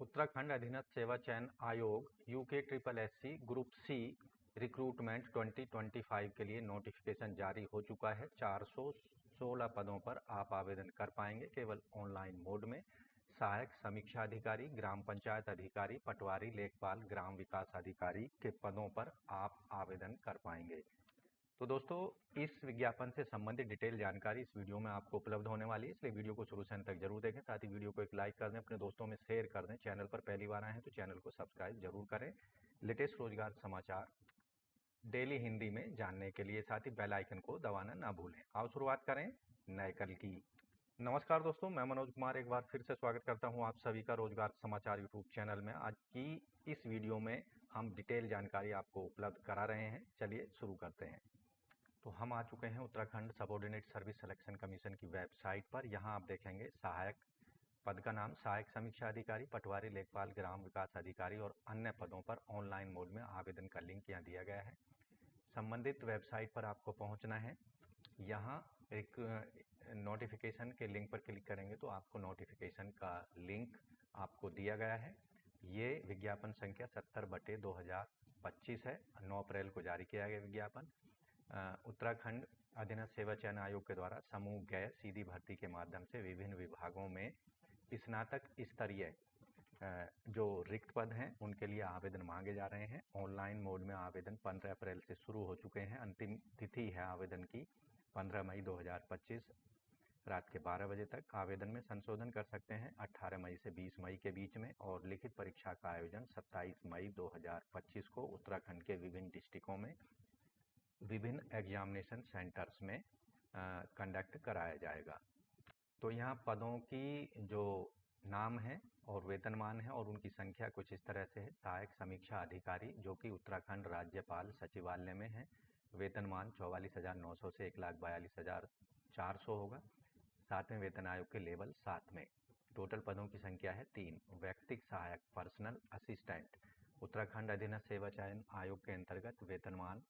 उत्तराखंड अधीनस्थ सेवा चयन आयोग UKSSC ग्रुप सी रिक्रूटमेंट 2025 के लिए नोटिफिकेशन जारी हो चुका है। 416 पदों पर आप आवेदन कर पाएंगे केवल ऑनलाइन मोड में। सहायक समीक्षा अधिकारी, ग्राम पंचायत अधिकारी, पटवारी, लेखपाल, ग्राम विकास अधिकारी के पदों पर आप आवेदन कर पाएंगे। तो दोस्तों, इस विज्ञापन से संबंधित डिटेल जानकारी इस वीडियो में आपको उपलब्ध होने वाली है, इसलिए वीडियो को शुरू से अंत तक जरूर देखें। साथ ही वीडियो को एक लाइक कर दें, अपने दोस्तों में शेयर कर दें। चैनल पर पहली बार आए हैं तो चैनल को सब्सक्राइब जरूर करें। लेटेस्ट रोजगार समाचार डेली हिंदी में जानने के लिए साथ ही बेल आइकन को दबाना ना भूलें। आओ शुरुआत करें नए कल की। नमस्कार दोस्तों, मैं मनोज कुमार एक बार फिर से स्वागत करता हूं आप सभी का रोजगार समाचार यूट्यूब चैनल में। आज की इस वीडियो में हम डिटेल जानकारी आपको उपलब्ध करा रहे हैं। चलिए शुरू करते हैं। तो हम आ चुके हैं Uttarakhand subordinate service selection commission की वेबसाइट पर। यहाँ आप देखेंगे सहायक पद का नाम सहायक समीक्षा अधिकारी, पटवारी, लेखपाल, ग्राम विकास अधिकारी और अन्य पदों पर ऑनलाइन मोड में आवेदन का लिंक यहाँ दिया गया है। संबंधित वेबसाइट पर आपको पहुँचना है। यहाँ एक नोटिफिकेशन के लिंक पर क्लिक करेंगे तो आपको नोटिफिकेशन का लिंक आपको दिया गया है। ये विज्ञापन संख्या 70/2025 है। 9 अप्रैल को जारी किया गया विज्ञापन। उत्तराखंड अधीनस्थ सेवा चयन आयोग के द्वारा समूह गैर सीधी भर्ती के माध्यम से विभिन्न विभागों में स्नातक स्तरीय जो रिक्त पद हैं उनके लिए आवेदन मांगे जा रहे हैं। ऑनलाइन मोड में आवेदन 15 अप्रैल से शुरू हो चुके हैं। अंतिम तिथि है आवेदन की 15 मई 2025 रात के 12 बजे तक। आवेदन में संशोधन कर सकते हैं 18 मई से 20 मई के बीच में। और लिखित परीक्षा का आयोजन 27 मई 2025 को उत्तराखंड के विभिन्न डिस्ट्रिक्टों में विभिन्न एग्जामिनेशन सेंटर्स में कंडक्ट कराया जाएगा। तो यहाँ पदों की जो नाम है और वेतनमान है और उनकी संख्या कुछ इस तरह से है। सहायक समीक्षा अधिकारी जो कि उत्तराखंड राज्यपाल सचिवालय में है, वेतनमान 44,900 से 1,42,400 होगा। 7वें वेतन आयोग के लेवल 7 में। टोटल पदों की संख्या है 3। व्यक्तिगत सहायक पर्सनल असिस्टेंट उत्तराखंड अधीनस्थ सेवा चयन आयोग के अंतर्गत वेतनमान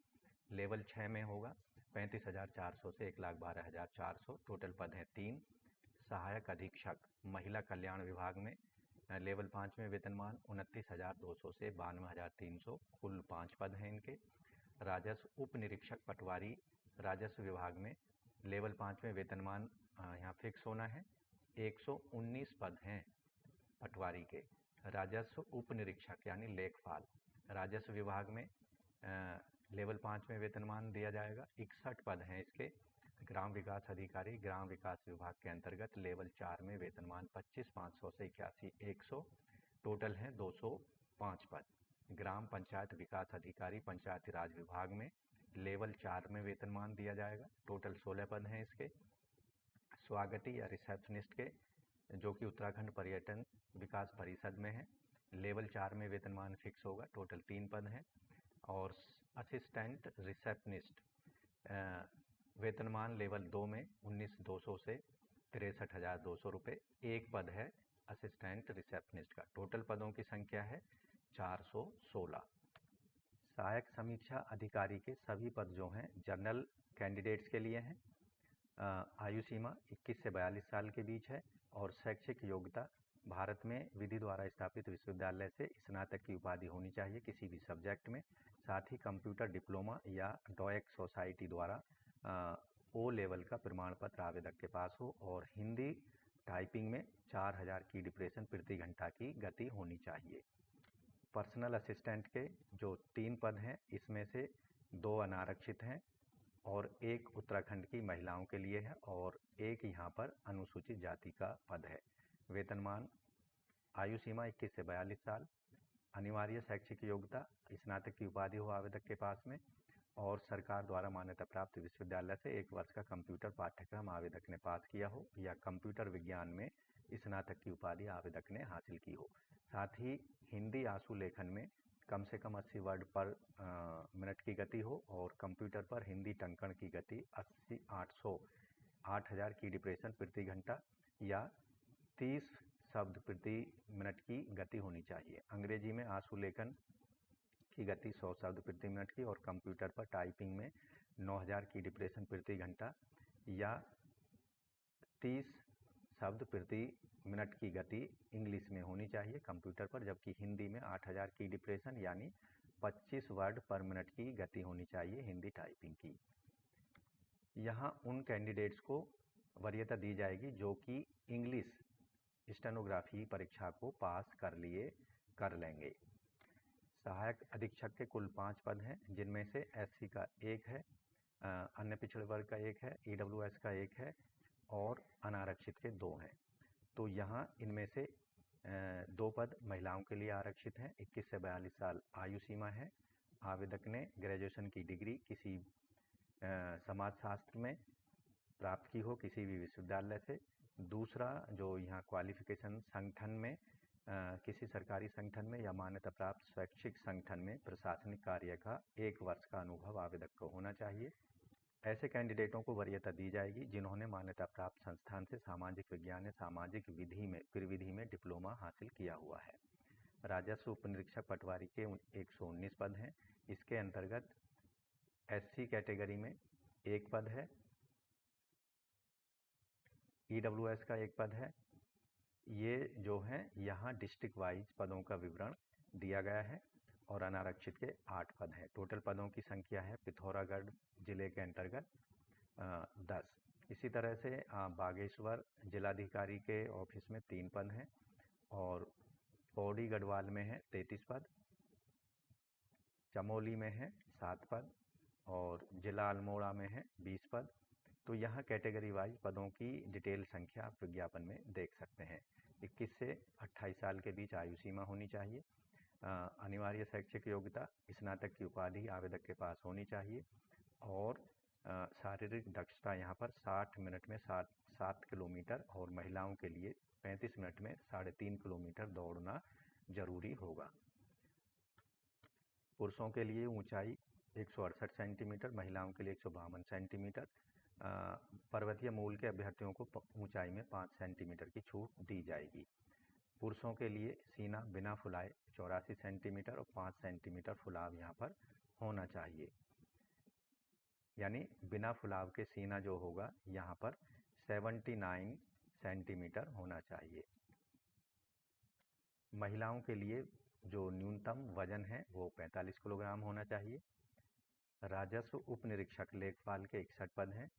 लेवल 6 में होगा, 35,400 से 1,12,400। टोटल पद हैं 3। सहायक अधीक्षक महिला कल्याण विभाग में लेवल 5 में वेतनमान 29,200 से 52,300। कुल 5 पद हैं इनके। राजस्व उप निरीक्षक पटवारी राजस्व विभाग में लेवल 5 में वेतनमान यहाँ फिक्स होना है। 119 पद हैं पटवारी के। राजस्व उप निरीक्षक यानी लेखपाल राजस्व विभाग में लेवल 5 में वेतनमान दिया जाएगा। 61 पद हैं इसके। ग्राम विकास अधिकारी ग्राम विकास विभाग के अंतर्गत लेवल 4 में वेतनमान 25,500 से 81,100। टोटल हैं 205 पद। ग्राम पंचायत विकास अधिकारी पंचायती राज विभाग में लेवल 4 में वेतनमान दिया जाएगा। टोटल 16 पद हैं इसके। स्वागती या रिसेप्शनिस्ट के जो कि उत्तराखंड पर्यटन विकास परिषद में है, लेवल 4 में वेतनमान फिक्स होगा। टोटल 3 पद हैं। और असिस्टेंट रिसेप्शनिस्ट वेतनमान लेवल 2 में 19,200 से 63,200 रुपये। 1 पद है असिस्टेंट रिसेप्शनिस्ट का। टोटल पदों की संख्या है 416। सहायक समीक्षा अधिकारी के सभी पद जो हैं जनरल कैंडिडेट्स के लिए हैं। आयु सीमा 21 से 42 साल के बीच है और शैक्षिक योग्यता भारत में विधि द्वारा स्थापित विश्वविद्यालय से स्नातक की उपाधि होनी चाहिए किसी भी सब्जेक्ट में। साथ ही कंप्यूटर डिप्लोमा या डॉएक सोसाइटी द्वारा ओ लेवल का प्रमाण पत्र आवेदक के पास हो और हिंदी टाइपिंग में 4000 की डिप्रेशन प्रति घंटा की गति होनी चाहिए। पर्सनल असिस्टेंट के जो 3 पद हैं इसमें से 2 अनारक्षित हैं और 1 उत्तराखंड की महिलाओं के लिए है और 1 यहाँ पर अनुसूचित जाति का पद है। वेतनमान आयु सीमा 21 से 42 साल। अनिवार्य शैक्षिक योग्यता स्नातक की उपाधि हो आवेदक के पास में और सरकार द्वारा मान्यता प्राप्त विश्वविद्यालय से 1 वर्ष का कंप्यूटर पाठ्यक्रम आवेदक ने पास किया हो या कंप्यूटर विज्ञान में स्नातक की उपाधि आवेदक ने हासिल की हो। साथ ही हिंदी आंसू लेखन में कम से कम 80 वर्ड पर मिनट की गति हो और कंप्यूटर पर हिंदी टंकण की गति 8,000 की डिप्रेशन प्रति घंटा या 30 शब्द प्रति मिनट की गति होनी चाहिए। अंग्रेजी में आंसू लेखन की गति 100 शब्द प्रति मिनट की और कंप्यूटर पर टाइपिंग में 9,000 की डिप्रेशन प्रति घंटा या 30 शब्द प्रति मिनट की गति इंग्लिश में होनी चाहिए कंप्यूटर पर, जबकि हिंदी में 8000 की डिप्रेशन यानी 25 वर्ड पर मिनट की गति होनी चाहिए हिंदी टाइपिंग की। यहाँ उन कैंडिडेट्स को वरीयता दी जाएगी जो कि इंग्लिश स्टेनोग्राफी परीक्षा को पास कर लेंगे। सहायक अधीक्षक के कुल 5 पद हैं, जिनमें से एससी का 1 है, अन्य पिछड़े वर्ग का 1 है, ईडब्ल्यूएस का 1 है और अनारक्षित के 2 हैं। तो यहाँ इनमें से 2 पद महिलाओं के लिए आरक्षित हैं। 21 से 42 साल आयु सीमा है। आवेदक ने ग्रेजुएशन की डिग्री किसी समाजशास्त्र में प्राप्त की हो किसी भी विश्वविद्यालय से। दूसरा जो यहाँ क्वालिफिकेशन संगठन में किसी सरकारी संगठन में या मान्यता प्राप्त शैक्षिक संगठन में प्रशासनिक कार्य का 1 वर्ष का अनुभव आवेदक को होना चाहिए। ऐसे कैंडिडेटों को वरीयता दी जाएगी जिन्होंने मान्यता प्राप्त संस्थान से सामाजिक विज्ञान या सामाजिक विधि में डिप्लोमा हासिल किया हुआ है। राजस्व उपनिरीक्षक पटवारी के 119 पद हैं। इसके अंतर्गत एससी कैटेगरी में 1 पद है, ईडब्ल्यूएस का 1 पद है। ये जो हैं यहाँ डिस्ट्रिक्ट वाइज पदों का विवरण दिया गया है और अनारक्षित के 8 पद हैं। टोटल पदों की संख्या है पिथौरागढ़ जिले के अंतर्गत 10। इसी तरह से बागेश्वर जिलाधिकारी के ऑफिस में 3 पद हैं और पौड़ी गढ़वाल में है 33 पद, चमोली में है 7 पद और जिला अल्मोड़ा में है 20 पद। तो यहाँ कैटेगरी वाइज पदों की डिटेल संख्या आप विज्ञापन में देख सकते हैं। 21 से 28 साल के बीच आयु सीमा होनी चाहिए। अनिवार्य शैक्षिक योग्यता स्नातक की उपाधि आवेदक के पास होनी चाहिए और शारीरिक दक्षता यहाँ पर 60 मिनट में 7 किलोमीटर और महिलाओं के लिए 35 मिनट में 3.5 किलोमीटर दौड़ना जरूरी होगा। पुरुषों के लिए ऊंचाई 168 सेंटीमीटर, महिलाओं के लिए 152 सेंटीमीटर। पर्वतीय मूल के अभ्यर्थियों को ऊंचाई में 5 सेंटीमीटर की छूट दी जाएगी। पुरुषों के लिए सीना बिना फुलाए 84 सेंटीमीटर और 5 सेंटीमीटर फुलाव यहाँ पर होना चाहिए, यानी बिना फुलाव के सीना जो होगा यहाँ पर 79 सेंटीमीटर होना चाहिए। महिलाओं के लिए जो न्यूनतम वजन है वो 45 किलोग्राम होना चाहिए। राजस्व उपनिरीक्षक लेखपाल के 61 पद हैं।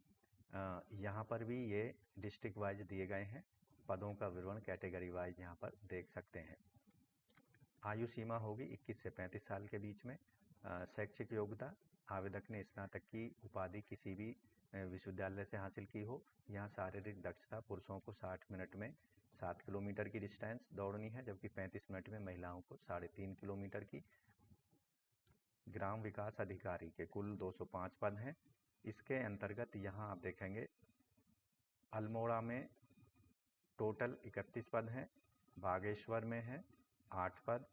यहाँ पर भी ये डिस्ट्रिक्ट वाइज दिए गए हैं। पदों का विवरण कैटेगरी वाइज यहाँ पर देख सकते हैं। आयु सीमा होगी 21 से 35 साल के बीच में। शैक्षिक योग्यता आवेदक ने स्नातक की उपाधि किसी भी विश्वविद्यालय से हासिल की हो। यहाँ शारीरिक दक्षता पुरुषों को 60 मिनट में 7 किलोमीटर की डिस्टेंस दौड़नी है, जबकि 35 मिनट में महिलाओं को 3.5 किलोमीटर की। ग्राम विकास अधिकारी के कुल 205 पद हैं। इसके अंतर्गत यहाँ आप देखेंगे अल्मोड़ा में टोटल 31 पद हैं, बागेश्वर में है 8 पद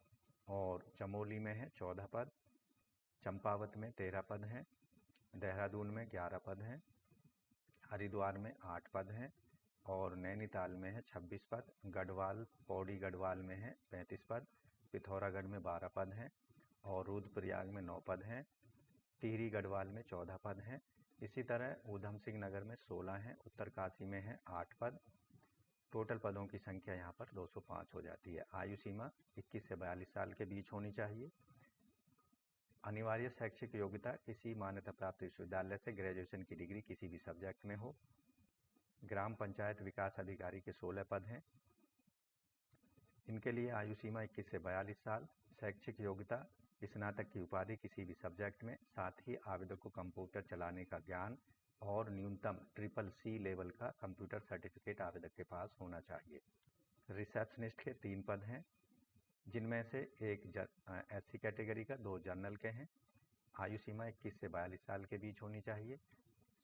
और चमोली में है 14 पद, चंपावत में 13 पद हैं, देहरादून में 11 पद हैं, हरिद्वार में 8 पद हैं और नैनीताल में है 26 पद। गढ़वाल पौड़ी गढ़वाल में है 35 पद, पिथौरागढ़ में 12 पद हैं और रुद्रप्रयाग में 9 पद हैं। टिहरी गढ़वाल में 14 पद हैं। इसी तरह ऊधम सिंह नगर में 16 हैं, उत्तरकाशी में है 8 पद। टोटल पदों की संख्या यहाँ पर 205 हो जाती है। आयु सीमा 21 से 42 साल के बीच होनी चाहिए। अनिवार्य शैक्षिक योग्यता किसी मान्यता प्राप्त विश्वविद्यालय से ग्रेजुएशन की डिग्री किसी भी सब्जेक्ट में हो। ग्राम पंचायत विकास अधिकारी के 16 पद हैं। इनके लिए आयु सीमा 21 से 42 साल। शैक्षिक योग्यता स्नातक की उपाधि किसी भी सब्जेक्ट में, साथ ही आवेदक को कंप्यूटर चलाने का ज्ञान और न्यूनतम CCC लेवल का कंप्यूटर सर्टिफिकेट आवेदक के पास होना चाहिए। रिसेप्शनिस्ट के 3 पद हैं, जिनमें से एक SC कैटेगरी का, 2 जनरल के हैं। आयु सीमा 21 से 42 साल के बीच होनी चाहिए।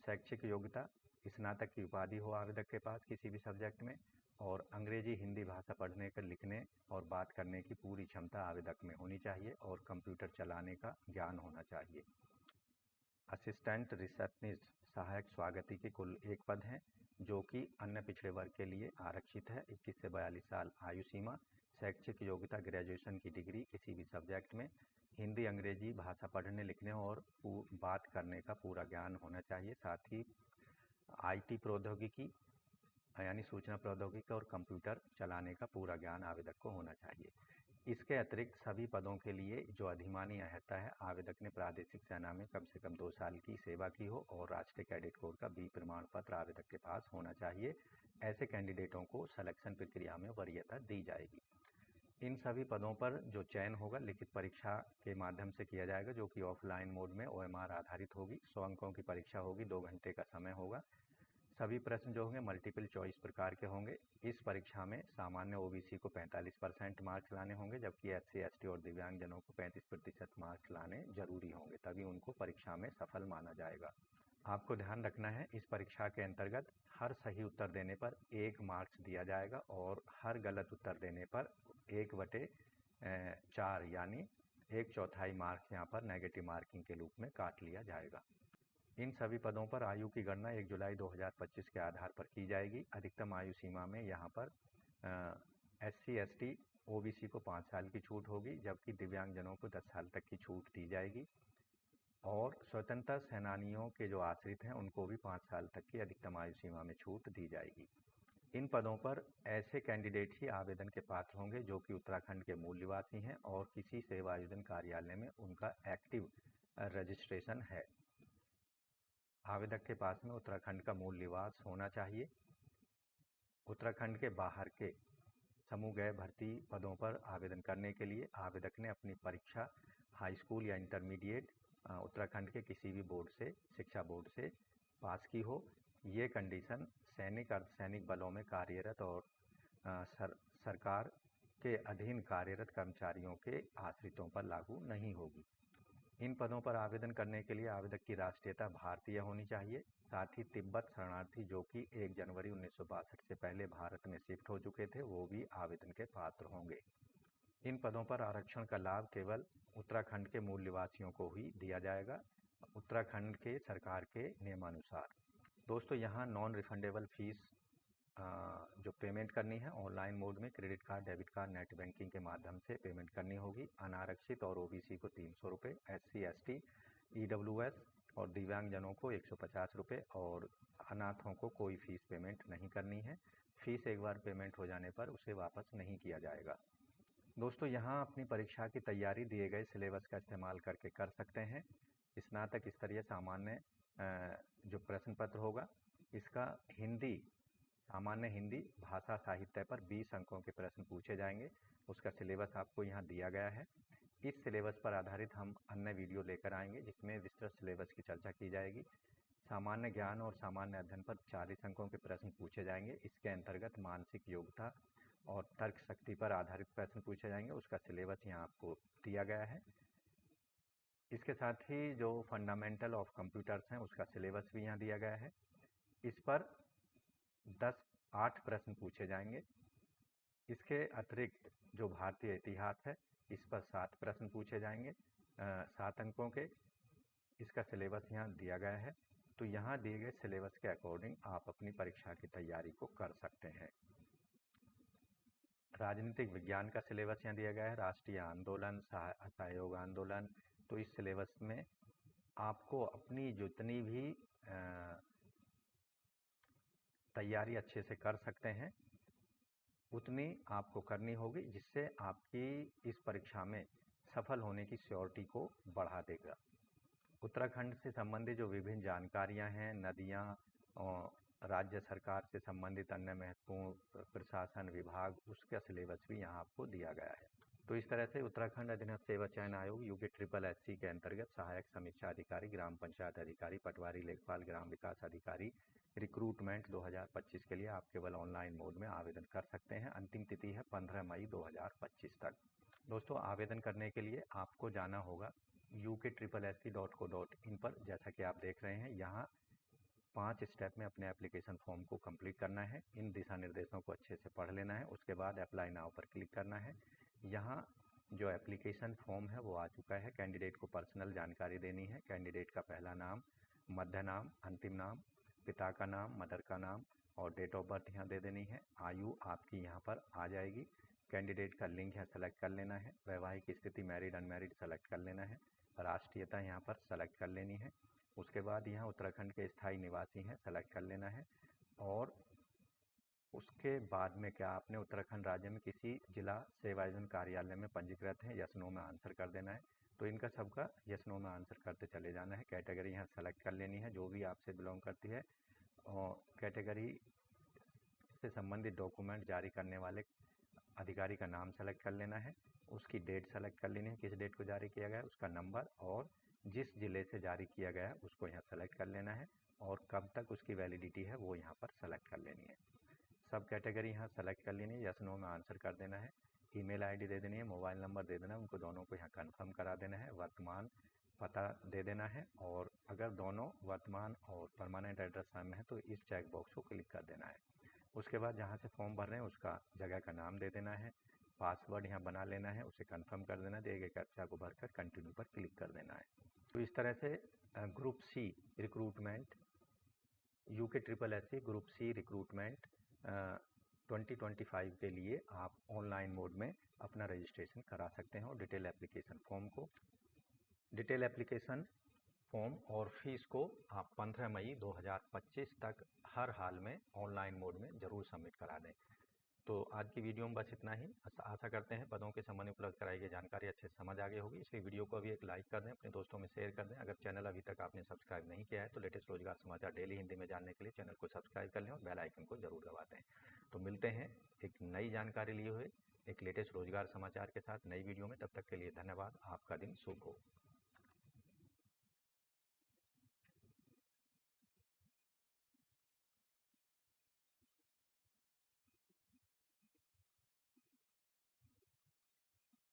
शैक्षिक योग्यता स्नातक की उपाधि हो आवेदक के पास किसी भी सब्जेक्ट में और अंग्रेजी हिंदी भाषा पढ़ने का, लिखने और बात करने की पूरी क्षमता आवेदक में होनी चाहिए और कंप्यूटर चलाने का ज्ञान होना चाहिए। असिस्टेंट रिसेप्शनिस्ट सहायक स्वागती के कुल 1 पद हैं, जो कि अन्य पिछड़े वर्ग के लिए आरक्षित है। 21 से 42 साल आयु सीमा। शैक्षिक योग्यता ग्रेजुएशन की डिग्री किसी भी सब्जेक्ट में, हिंदी अंग्रेजी भाषा पढ़ने लिखने और बात करने का पूरा ज्ञान होना चाहिए। साथ ही IT प्रौद्योगिकी यानी सूचना प्रौद्योगिकी और कंप्यूटर चलाने का पूरा ज्ञान आवेदक को होना चाहिए। इसके अतिरिक्त सभी पदों के लिए जो अधिमानी अहर्ता है, आवेदक ने प्रादेशिक सेना में कम से कम 2 साल की सेवा की हो और राष्ट्रीय कैडेट कोर का बी प्रमाण पत्र आवेदक के पास होना चाहिए। ऐसे कैंडिडेटों को सिलेक्शन प्रक्रिया में वरीयता दी जाएगी। इन सभी पदों पर जो चयन होगा लिखित परीक्षा के माध्यम से किया जाएगा, जो कि ऑफलाइन मोड में OMR आधारित होगी। 100 अंकों की परीक्षा होगी, 2 घंटे का समय होगा। सभी प्रश्न जो होंगे मल्टीपल चॉइस प्रकार के होंगे। इस परीक्षा में सामान्य OBC को 45% मार्क्स लाने होंगे, जबकि SC ST और दिव्यांगजनों को 35% मार्क्स लाने जरूरी होंगे, तभी उनको परीक्षा में सफल माना जाएगा। आपको ध्यान रखना है, इस परीक्षा के अंतर्गत हर सही उत्तर देने पर 1 मार्क्स दिया जाएगा और हर गलत उत्तर देने पर 1/4 यानी 1/4 मार्क्स यहाँ पर नेगेटिव मार्किंग के रूप में काट लिया जाएगा। इन सभी पदों पर आयु की गणना 1 जुलाई 2025 के आधार पर की जाएगी। अधिकतम आयु सीमा में यहाँ पर SC ST OBC को 5 साल की छूट होगी, जबकि दिव्यांगजनों को 10 साल तक की छूट दी जाएगी। और स्वतंत्रता सेनानियों के जो आश्रित हैं उनको भी 5 साल तक की अधिकतम आयु सीमा में छूट दी जाएगी। इन पदों पर ऐसे कैंडिडेट ही आवेदन के पात्र होंगे जो कि उत्तराखंड के मूल निवासी हैं और किसी सेवायोजन कार्यालय में उनका एक्टिव रजिस्ट्रेशन है। आवेदक के पास में उत्तराखंड का मूल निवास होना चाहिए। उत्तराखंड के बाहर के समूह गए भर्ती पदों पर आवेदन करने के लिए आवेदक ने अपनी परीक्षा हाई स्कूल या इंटरमीडिएट उत्तराखंड के किसी भी बोर्ड से, शिक्षा बोर्ड से पास की हो। ये कंडीशन सैनिक, अर्धसैनिक बलों में कार्यरत और सरकार के अधीन कार्यरत कर्मचारियों के आश्रितों पर लागू नहीं होगी। इन पदों पर आवेदन करने के लिए आवेदक की राष्ट्रीयता भारतीय होनी चाहिए। साथ ही तिब्बत शरणार्थी जो कि 1 जनवरी 1962 से पहले भारत में शिफ्ट हो चुके थे, वो भी आवेदन के पात्र होंगे। इन पदों पर आरक्षण का लाभ केवल उत्तराखंड के मूल निवासियों को ही दिया जाएगा, उत्तराखंड के सरकार के नियमानुसार। दोस्तों, यहाँ नॉन रिफंडेबल फीस जो पेमेंट करनी है ऑनलाइन मोड में credit card, debit card, net banking के माध्यम से पेमेंट करनी होगी। अनारक्षित और OBC को 300 रुपये, SC ST EWS और दिव्यांगजनों को 150 रुपये और अनाथों को कोई फीस पेमेंट नहीं करनी है। फीस एक बार पेमेंट हो जाने पर उसे वापस नहीं किया जाएगा। दोस्तों, यहाँ अपनी परीक्षा की तैयारी दिए गए सिलेबस का इस्तेमाल करके कर सकते हैं। स्नातक स्तरीय सामान्य जो प्रश्न पत्र होगा, इसका हिंदी, सामान्य हिंदी भाषा साहित्य पर 20 अंकों के प्रश्न पूछे जाएंगे। उसका सिलेबस आपको यहाँ दिया गया है। इस सिलेबस पर आधारित हम अन्य वीडियो लेकर आएंगे जिसमें विस्तृत सिलेबस की चर्चा की जाएगी। सामान्य ज्ञान और सामान्य अध्ययन पर 40 अंकों के प्रश्न पूछे जाएंगे। इसके अंतर्गत मानसिक योग्यता और तर्क शक्ति पर आधारित प्रश्न पूछे जाएंगे। उसका सिलेबस यहाँ आपको दिया गया है। इसके साथ ही जो फंडामेंटल ऑफ कंप्यूटर्स हैं उसका सिलेबस भी यहाँ दिया गया है। इस पर 8 प्रश्न पूछे जाएंगे। इसके अतिरिक्त जो भारतीय इतिहास है इस पर 7 प्रश्न पूछे जाएंगे 7 अंकों के। इसका सिलेबस यहाँ दिया गया है। तो यहाँ दिए गए सिलेबस के अकॉर्डिंग आप अपनी परीक्षा की तैयारी को कर सकते हैं। राजनीतिक विज्ञान का सिलेबस यहाँ दिया गया है, राष्ट्रीय आंदोलन, असहयोग आंदोलन। तो इस सिलेबस में आपको अपनी जितनी भी तैयारी अच्छे से कर सकते हैं उतनी आपको करनी होगी, जिससे आपकी इस परीक्षा में सफल होने की श्योरिटी को बढ़ा देगा। उत्तराखंड से संबंधित जो विभिन्न जानकारियां हैं, नदियां और राज्य सरकार से संबंधित अन्य महत्वपूर्ण प्रशासन विभाग, उसका सिलेबस भी यहाँ आपको दिया गया है। तो इस तरह से उत्तराखंड अधीनस्थ सेवा चयन आयोग UKSSC के अंतर्गत सहायक समीक्षा अधिकारी, ग्राम पंचायत अधिकारी, पटवारी लेखपाल, ग्राम विकास अधिकारी रिक्रूटमेंट 2025 के लिए आप केवल ऑनलाइन मोड में आवेदन कर सकते हैं। अंतिम तिथि है 15 मई 2025 तक। दोस्तों, आवेदन करने के लिए आपको जाना होगा UKSSC.co.in पर। जैसा कि आप देख रहे हैं, यहाँ 5 स्टेप में अपने एप्लीकेशन फॉर्म को कंप्लीट करना है। इन दिशा निर्देशों को अच्छे से पढ़ लेना है। उसके बाद अप्लाई नाउ पर क्लिक करना है। यहाँ जो एप्लीकेशन फॉर्म है वो आ चुका है। कैंडिडेट को पर्सनल जानकारी देनी है। कैंडिडेट का पहला नाम, मध्य नाम, अंतिम नाम, पिता का नाम, मदर का नाम और डेट ऑफ बर्थ यहाँ दे देनी है। आयु आपकी यहाँ पर आ जाएगी। कैंडिडेट का लिंग यहाँ सेलेक्ट कर लेना है। वैवाहिक स्थिति मैरिड अनमैरिड सेलेक्ट कर लेना है। राष्ट्रीयता यहाँ पर सेलेक्ट कर लेनी है। उसके बाद यहाँ उत्तराखंड के स्थायी निवासी हैं सेलेक्ट कर लेना है। और उसके बाद में क्या आपने उत्तराखंड राज्य में किसी जिला सेवायोजन कार्यालय में पंजीकृत हैं, यस नो में आंसर कर देना है। तो इनका सबका यस नो में आंसर करते चले जाना है। कैटेगरी यहाँ सेलेक्ट कर लेनी है जो भी आपसे बिलोंग करती है, और कैटेगरी से संबंधित डॉक्यूमेंट जारी करने वाले अधिकारी का नाम सेलेक्ट कर लेना है, उसकी डेट सेलेक्ट कर लेनी है, किस डेट को जारी किया गया है, उसका नंबर, और जिस ज़िले से जारी किया गया है उसको यहाँ सेलेक्ट कर लेना है, और कब तक उसकी वैलिडिटी है वो यहाँ पर सेलेक्ट कर लेनी है। सब कैटेगरी यहाँ सेलेक्ट कर लेनी है, यस नो में आंसर कर देना है, ईमेल आईडी दे देनी है, मोबाइल नंबर दे देना है, उनको दोनों को यहाँ कंफर्म करा देना है, वर्तमान पता दे देना है, और अगर दोनों वर्तमान और परमानेंट एड्रेस सेम है तो इस चेक बॉक्स को क्लिक कर देना है। उसके बाद जहाँ से फॉर्म भर रहे हैं उसका जगह का नाम दे देना है, पासवर्ड यहाँ बना लेना है, उसे कंफर्म कर देना है, दिए गए कैप्चा को भरकर कंटिन्यू पर क्लिक कर देना है। तो इस तरह से group C recruitment UKSSC group C recruitment 2025 के लिए आप ऑनलाइन मोड में अपना रजिस्ट्रेशन करा सकते हैं। और डिटेल एप्लीकेशन फॉर्म और फीस को आप 15 मई 2025 तक हर हाल में ऑनलाइन मोड में ज़रूर सबमिट करा दें। तो आज की वीडियो में बस इतना ही। आशा करते हैं पदों के संबंध में उपलब्ध कराई गई जानकारी अच्छे से समझ आ गई होगी। इसलिए वीडियो को अभी एक लाइक कर दें, अपने दोस्तों में शेयर कर दें। अगर चैनल अभी तक आपने सब्सक्राइब नहीं किया है तो लेटेस्ट रोजगार समाचार डेली हिंदी में जानने के लिए चैनल को सब्सक्राइब कर लें और बेल आइकन को जरूर दबा दें। तो मिलते हैं एक नई जानकारी लिए हुए एक लेटेस्ट रोजगार समाचार के साथ नई वीडियो में। तब तक के लिए धन्यवाद। आपका दिन शुभ हो।